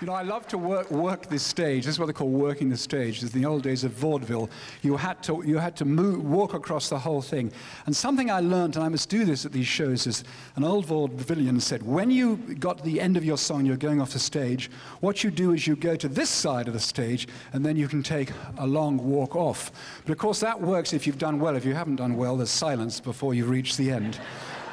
You know, I love to work this stage. This is what they call working the stage. In the old days of vaudeville, you had to walk across the whole thing. And something I learned, and I must do this at these shows, is an old vaudevillian said, when you got to the end of your song, you're going off the stage, what you do is you go to this side of the stage, and then you can take a long walk off. But of course, that works if you've done well. If you haven't done well, there's silence before you reach the end.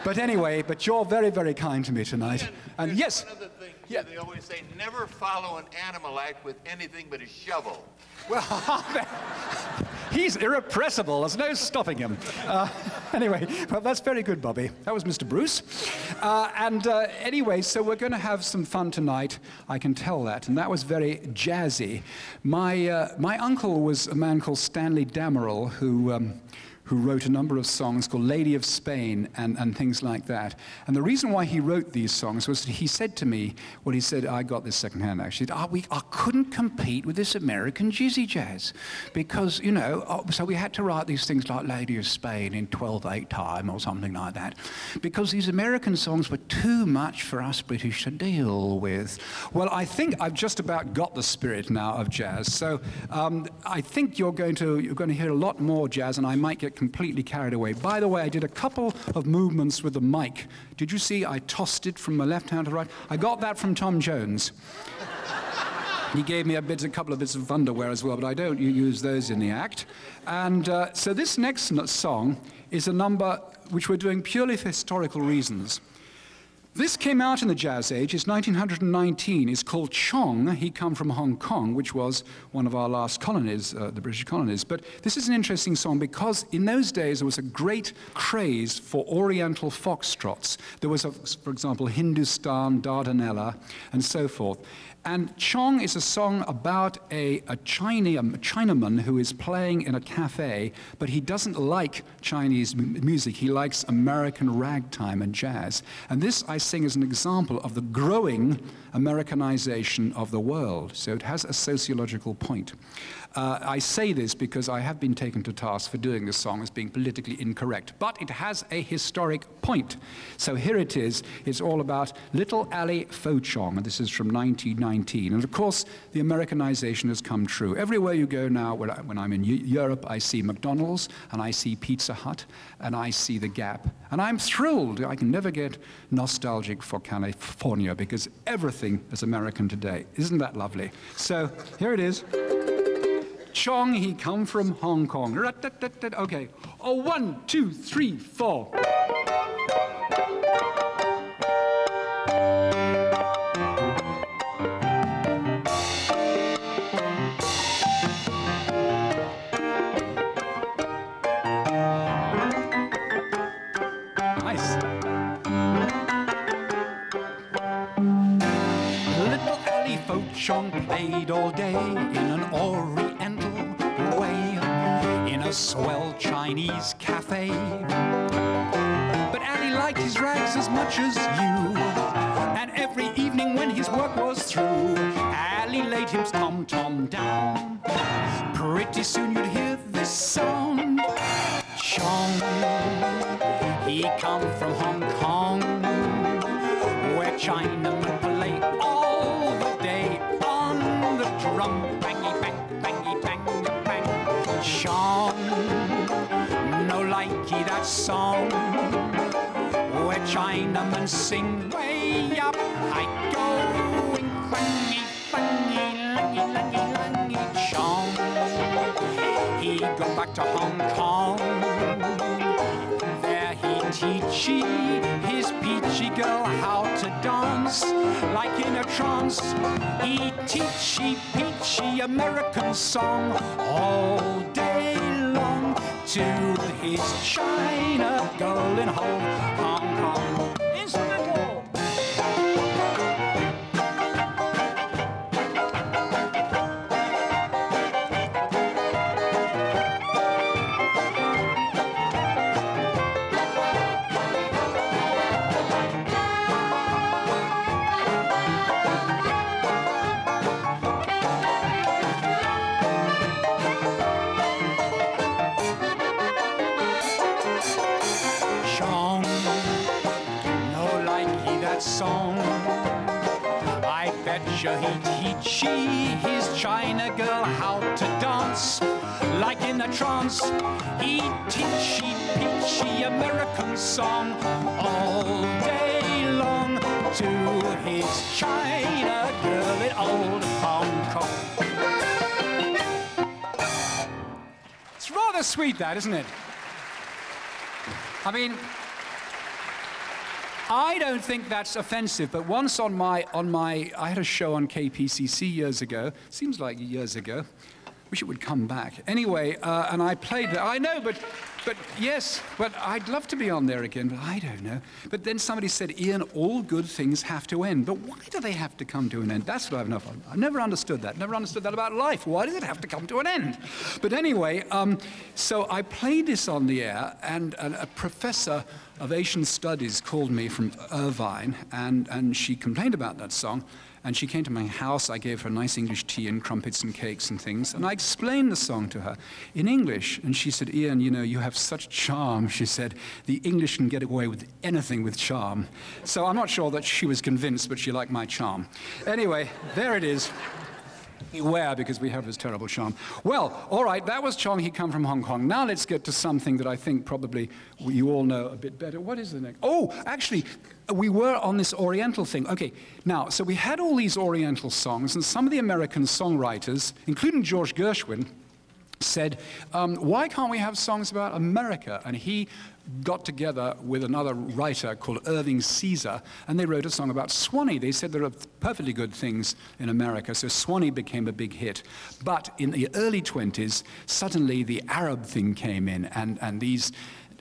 But anyway, you're very, very kind to me tonight. And yes. Another thing, yeah. They always say, never follow an animal act with anything but a shovel. Well, he's irrepressible. There's no stopping him. Anyway, well, that's very good, Bobby. That was Mr. Bruce. Anyway, so we're going to have some fun tonight. I can tell that. And that was very jazzy. My uncle was a man called Stanley Damerel, who wrote a number of songs called Lady of Spain and things like that. And the reason why he wrote these songs was that he said to me, well, he said, I got this secondhand actually, I couldn't compete with this American jizzy jazz because, you know, so we had to write these things like Lady of Spain in 12/8 time or something like that because these American songs were too much for us British to deal with. Well, I think I've just about got the spirit now of jazz. So I think you're going to hear a lot more jazz, and I might get completely carried away. By the way, I did a couple of movements with the mic. Did you see I tossed it from my left hand to right? I got that from Tom Jones. He gave me a couple of bits of underwear as well, but I don't use those in the act. And so this next song is a number which we're doing purely for historical reasons. This came out in the Jazz Age. It's 1919. It's called Chong. He come from Hong Kong, which was one of our last colonies, the British colonies. But this is an interesting song because in those days there was a great craze for Oriental foxtrots. There was, for example, Hindustan, Dardanella, and so forth. And Chong is a song about a Chinaman who is playing in a cafe, but he doesn't like Chinese music. He likes American ragtime and jazz. And this I sing as an example of the growing Americanization of the world. So it has a sociological point. I say this because I have been taken to task for doing this song as being politically incorrect, but it has a historic point. So here it is. It's all about Little Ali Fo Chong, and this is from 1919. And of course, the Americanization has come true. Everywhere you go now, when I'm in Europe, I see McDonald's, and I see Pizza Hut, and I see the Gap. And I'm thrilled. I can never get nostalgic for California because everything is American today. Isn't that lovely? So here it is. Chong, he come from Hong Kong. Okay. Oh, 1, 2, 3, 4. Nice. Little Ali Fo Chong played all day in an Oriental way in a swell Chinese cafe. But Ali liked his rags as much as you, and every evening when his work was through, Ali laid his tom-tom down. Pretty soon you'd hear this sound. Chong, he come from Hong Kong, where Chinamen play all the day on the drum. Bangy bang, bangy bang, bang. Chong, no likey that song, where Chinamen sing way up high, going funny, funny, lungy, lungy, lungy. Chong, he go back to Hong Kong. There he teachy his peachy girl how to dance like in a trance. He teachy peachy American song all day long to his China girl in Hong Kong. Instrumental. Song, I bet he'd she his China girl how to dance. Like in a trance, he'd teach she American song all day long to his China girl in old Hong Kong. It's rather sweet, that, isn't it? I mean, I don't think that's offensive, but once I had a show on KPCC years ago, seems like years ago, wish it would come back. Anyway, and I played that. I know, but yes, but I'd love to be on there again, but I don't know. But then somebody said, Ian, all good things have to end. But why do they have to come to an end? That's what I've never understood that. Never understood that about life. Why does it have to come to an end? But anyway, so I played this on the air, and a professor of Asian Studies called me from Irvine, and she complained about that song. And she came to my house. I gave her nice English tea and crumpets and cakes and things. And I explained the song to her in English. And she said, Ian, you know, you have such charm. She said, the English can get away with anything with charm. So I'm not sure that she was convinced, but she liked my charm. Anyway, there it is. Beware, because we have this terrible charm. Well, all right, that was Chong. He come from Hong Kong. Now let's get to something that I think probably you all know a bit better. What is the next? Oh, actually, we were on this Oriental thing. Okay, now, so we had all these Oriental songs, and some of the American songwriters, including George Gershwin, said, why can't we have songs about America? And he got together with another writer called Irving Caesar, and they wrote a song about Swanee. They said there are perfectly good things in America, so Swanee became a big hit. But in the early 20s, suddenly the Arab thing came in, and these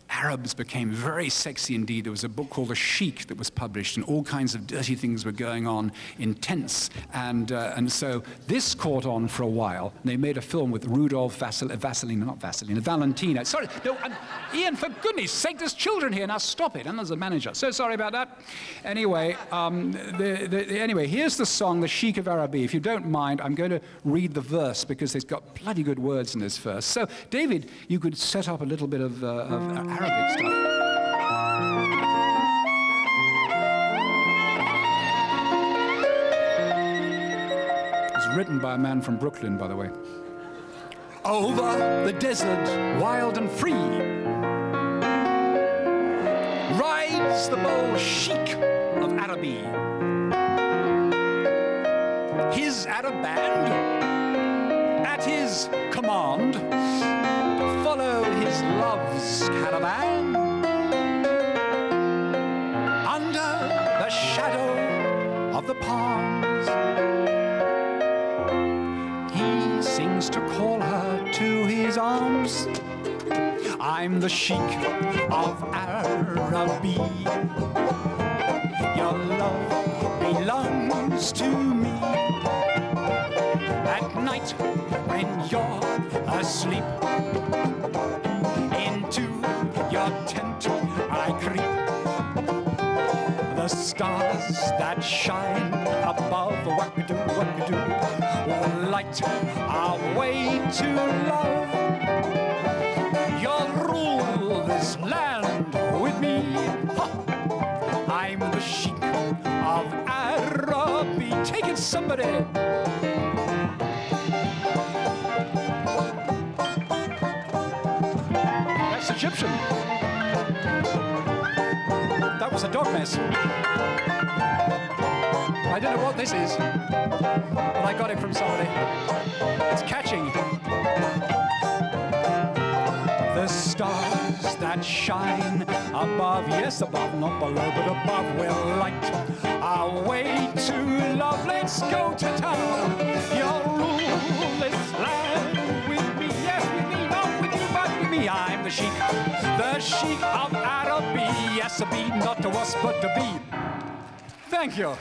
Arabs became very sexy indeed. There was a book called The Sheik that was published, and all kinds of dirty things were going on in tents. And so this caught on for a while. They made a film with Rudolph Valentina. Sorry, no, Ian, for goodness sake, there's children here. Now stop it. And there's a manager. So sorry about that. Anyway, anyway, here's the song, The Sheik of Araby. If you don't mind, I'm going to read the verse because it's got bloody good words in this verse. So, David, you could set up a little bit of Arabic stuff. It's written by a man from Brooklyn, by the way. Over the desert, wild and free, rides the bold Sheik of Araby. His Arab band, at his command, follow his love's caravan under the shadow of the palms. He sings to call her to his arms. I'm the Sheik of Araby. Your love belongs to me. At night when you're asleep, into your tent I creep. The stars that shine above, wackadoo, will light our way to love. You'll rule this land with me. I'm the Sheik of Araby. Take it, somebody. Egyptian. That was a dog mess. I don't know what this is, but I got it from somebody. It's catching. The stars that shine above, yes, above, not below, but above, will light our way to love. Let's go to town. You'll rule this land with me, yes, with me, not with you, but with me. I'm the Sheik of Araby. Yes, a bee, not to us, but to be. Thank you.